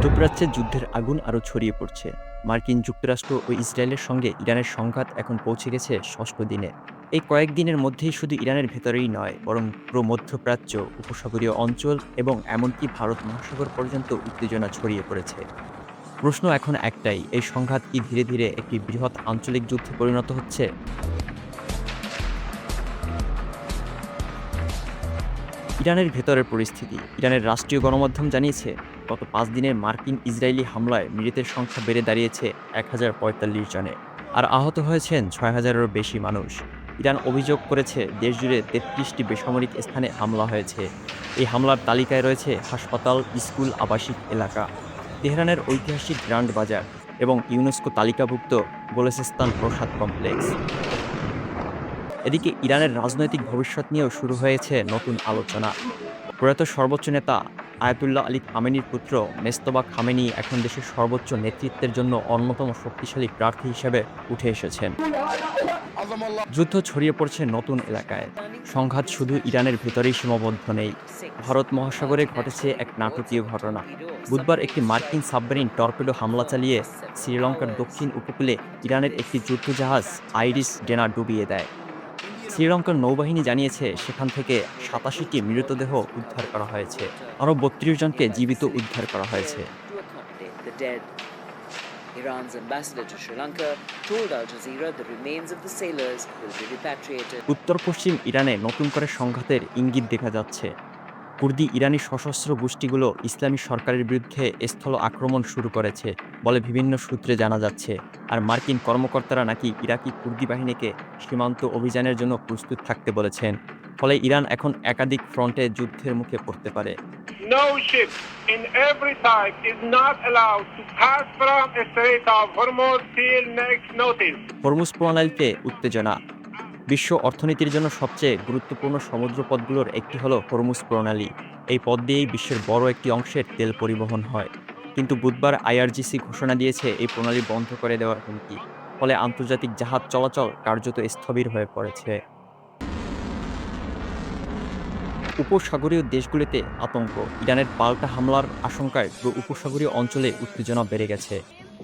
মধ্যপ্রাচ্যে যুদ্ধের আগুন আরও ছড়িয়ে পড়ছে। মার্কিন যুক্তরাষ্ট্র ও ইসরায়েলের সঙ্গে ইরানের সংঘাত এখন পৌঁছে গেছে ষষ্ঠ দিনে। এই কয়েকদিনের মধ্যেই শুধু ইরানের ভেতরেই নয়, বরং পুরো মধ্যপ্রাচ্য, উপসাগরীয় অঞ্চল এবং এমনকি ভারত মহাসাগর পর্যন্ত উত্তেজনা ছড়িয়ে পড়েছে। প্রশ্ন এখন একটাই, এই সংঘাত কি ধীরে ধীরে একটি বৃহৎ আঞ্চলিক যুদ্ধে পরিণত হচ্ছে? ইরানের ভেতরের পরিস্থিতি। ইরানের রাষ্ট্রীয় গণমাধ্যম জানিয়েছে, গত ৫ দিনের মার্কিন ইসরায়েলি হামলায় মৃতের সংখ্যা বেড়ে দাঁড়িয়েছে ১,০৪৫ জনে। আর আহত হয়েছেন ৬,০০০-এরও বেশি মানুষ। ইরান অভিযোগ করেছে, দেশজুড়ে ৩৩টি বেসামরিক স্থানে হামলা হয়েছে। এই হামলার তালিকায় রয়েছে হাসপাতাল, স্কুল, আবাসিক এলাকা। তেহরানের ঐতিহাসিক গ্র্যান্ড বাজার এবং ইউনেস্কো তালিকাভুক্ত বেলুচিস্তান প্রসাদ কমপ্লেক্স। এদিকে ইরানের রাজনৈতিক ভবিষ্যৎ নিয়েও শুরু হয়েছে নতুন আলোচনা। প্রয়াত সর্বোচ্চ নেতা আয়াতুল্লাহ আলী খামেনির পুত্র মোজতবা খামেনি এখন দেশের সর্বোচ্চ নেতৃত্বের জন্য অন্যতম শক্তিশালী প্রার্থী হিসেবে উঠে এসেছেন। যুদ্ধ ছড়িয়ে পড়ছে নতুন এলাকায়। সংঘাত শুধু ইরানের ভেতরেই সীমাবদ্ধ নেই। ভারত মহাসাগরে ঘটেছে এক নাটকীয় ঘটনা। বুধবার একটি মার্কিন সাবমেরিন টর্পেডো হামলা চালিয়ে শ্রীলঙ্কার দক্ষিণ উপকূলে ইরানের একটি যুদ্ধজাহাজ আইরিস ডেনা ডুবিয়ে দেয়। শ্রীলঙ্কার নৌবাহিনী জানিয়েছে, সেখান থেকে ৮৭টি মৃতদেহ উদ্ধার করা হয়েছে। আরও ৩২ জনকে জীবিত উদ্ধার করা হয়েছে। উত্তর পশ্চিম ইরানে নতুন করে সংঘাতের ইঙ্গিত দেখা যাচ্ছে। কুর্দি ইরানি সশস্ত্র গোষ্ঠীগুলো ইসলামী সরকারের বিরুদ্ধে স্থল আক্রমণ শুরু করেছে বলে বিভিন্ন সূত্রে জানা যাচ্ছে। আর মার্কিন কর্মকর্তারা নাকি ইরাকি কুর্দি বাহিনীকে সীমান্ত অভিযানের জন্য প্রস্তুত থাকতে বলেছেন। ফলে ইরান এখন একাধিক ফ্রন্টে যুদ্ধের মুখে পড়তে পারে। No ship in every type is not allowed to pass from the Strait of Hormuz till next notice. Hormuz প্রণালীতে উত্তেজনা। বিশ্ব অর্থনীতির জন্য সবচেয়ে গুরুত্বপূর্ণ সমুদ্রপথগুলোর একটি হলো হরমুজ প্রণালী। এই পথ দিয়েই বিশ্বের বড় একটি অংশের তেল পরিবহন হয়। কিন্তু বুধবার আইআরজিসি ঘোষণা দিয়েছে এই প্রণালী বন্ধ করে দেওয়ার হুমকি। ফলে আন্তর্জাতিক জাহাজ চলাচল কার্যত স্থবির হয়ে পড়েছে। উপসাগরীয় দেশগুলিতে আতঙ্ক। ইরানের পাল্টা হামলার আশঙ্কায় পুরো উপসাগরীয় অঞ্চলে উত্তেজনা বেড়ে গেছে।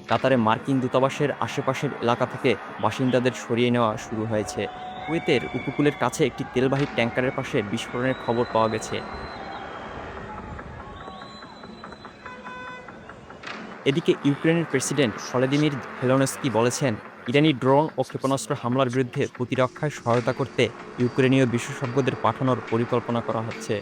কাতারে মার্কিন দূতাবাসের আশেপাশের এলাকা থেকে বাসিন্দাদের সরিয়ে নেওয়া শুরু হয়েছে। কুয়েতের উপকূলের কাছে একটি তেলবাহী ট্যাঙ্কারের পাশে বিস্ফোরণের খবর পাওয়া গেছে। এদিকে ইউক্রেনের প্রেসিডেন্ট ভলোদিমির জেলেনস্কি বলেছেন, ইরানি ড্রোন ও ক্ষেপণাস্ত্র হামলার বিরুদ্ধে প্রতিরক্ষায় সহায়তা করতে ইউক্রেনীয় বিশেষজ্ঞদের পাঠানোর পরিকল্পনা করা হচ্ছে।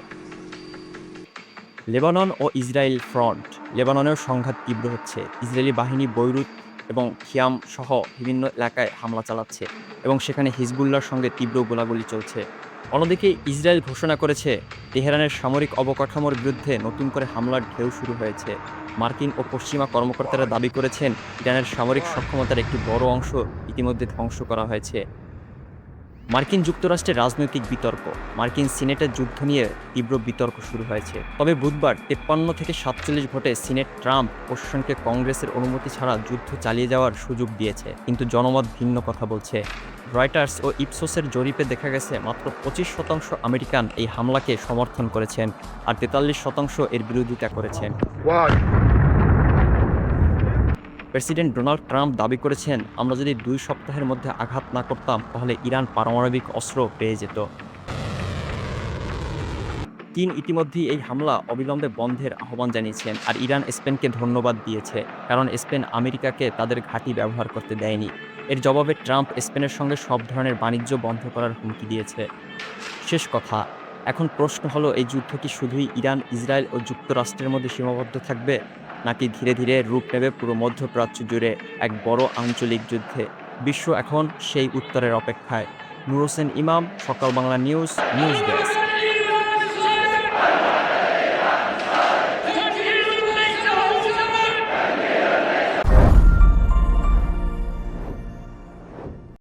লেবানন ও ইসরায়েল ফ্রন্ট। লেবাননেও সংঘাত তীব্র হচ্ছে। ইসরায়েলি বাহিনী বৈরুত এবং খিয়াম সহ বিভিন্ন এলাকায় হামলা চালাচ্ছে এবং সেখানে হিজবুল্লাহর সঙ্গে তীব্র গোলাগুলি চলছে। অন্যদিকে ইসরায়েল ঘোষণা করেছে, তেহরানের সামরিক অবকাঠামোর বিরুদ্ধে নতুন করে হামলার ঢেউ শুরু হয়েছে। মার্কিন ও পশ্চিমা কর্মকর্তারা দাবি করেছেন, ইরানের সামরিক সক্ষমতার একটি বড় অংশ ইতিমধ্যে ধ্বংস করা হয়েছে। মার্কিন যুক্তরাষ্ট্রের রাজনৈতিক বিতর্ক। মার্কিন সিনেটের যুদ্ধ নিয়ে তীব্র বিতর্ক শুরু হয়েছে। তবে বুধবার 53 থেকে 47 ভোটে সিনেট ট্রাম্প প্রশাসনকে কংগ্রেসের অনুমতি ছাড়া যুদ্ধ চালিয়ে যাওয়ার সুযোগ দিয়েছে। কিন্তু জনমত ভিন্ন কথা বলছে। রয়টার্স ও ইপসোসের জরিপে দেখা গেছে, মাত্র 25% আমেরিকান এই হামলাকে সমর্থন করেছেন আর 43% এর বিরোধিতা করেছেন। প্রেসিডেন্ট ডোনাল্ড ট্রাম্প দাবি করেছেন, আমরা যদি 2 সপ্তাহের মধ্যে আঘাত না করতাম তাহলে ইরান পারমাণবিক অস্ত্র পেয়ে যেত। চীন ইতিমধ্যেই এই হামলা অবিলম্বে বন্ধের আহ্বান জানিয়েছেন আর ইরান স্পেনকে ধন্যবাদ দিয়েছে, কারণ স্পেন আমেরিকাকে তাদের ঘাঁটি ব্যবহার করতে দেয়নি। এর জবাবে ট্রাম্প স্পেনের সঙ্গে সব ধরনের বাণিজ্য বন্ধ করার হুমকি দিয়েছে। শেষ কথা, এখন প্রশ্ন হলো, এই যুদ্ধ কি শুধুই ইরান, ইসরায়েল ও যুক্তরাষ্ট্রের মধ্যে সীমাবদ্ধ থাকবে, নাকি ধীরে ধীরে রূপ নেবে পুরো মধ্যপ্রাচ্য জুড়ে এক বড় আঞ্চলিক যুদ্ধে? বিশ্ব এখন সেই উত্তরের অপেক্ষায়। নূর হোসেন ইমাম, সকাল বাংলা নিউজ ডেস্ক।